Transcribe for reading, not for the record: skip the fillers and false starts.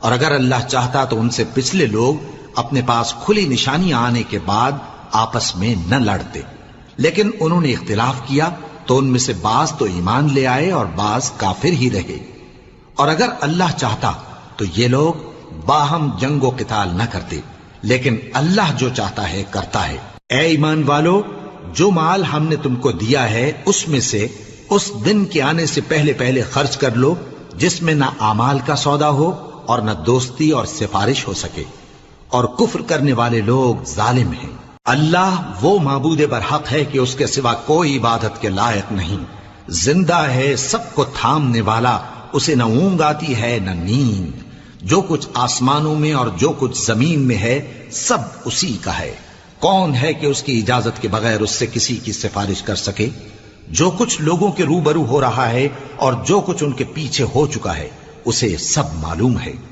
اور اگر اللہ چاہتا تو ان سے پچھلے لوگ اپنے پاس کھلی نشانیاں آنے کے بعد آپس میں نہ لڑتے، لیکن انہوں نے اختلاف کیا تو ان میں سے بعض تو ایمان لے آئے اور بعض کافر ہی رہے۔ اور اگر اللہ چاہتا تو یہ لوگ باہم جنگ و قتال نہ کرتے، لیکن اللہ جو چاہتا ہے کرتا ہے۔ اے ایمان والو، جو مال ہم نے تم کو دیا ہے اس میں سے اس دن کے آنے سے پہلے پہلے خرچ کر لو جس میں نہ اعمال کا سودا ہو اور نہ دوستی اور سفارش ہو سکے، اور کفر کرنے والے لوگ ظالم ہیں۔ اللہ وہ معبود برحق ہے کہ اس کے سوا کوئی عبادت کے لائق نہیں، زندہ ہے، سب کو تھامنے والا، اسے نہ اونگ آتی ہے نہ نیند، جو کچھ آسمانوں میں اور جو کچھ زمین میں ہے سب اسی کا ہے۔ کون ہے کہ اس کی اجازت کے بغیر اس سے کسی کی سفارش کر سکے؟ جو کچھ لوگوں کے روبرو ہو رہا ہے اور جو کچھ ان کے پیچھے ہو چکا ہے اسے سب معلوم ہے۔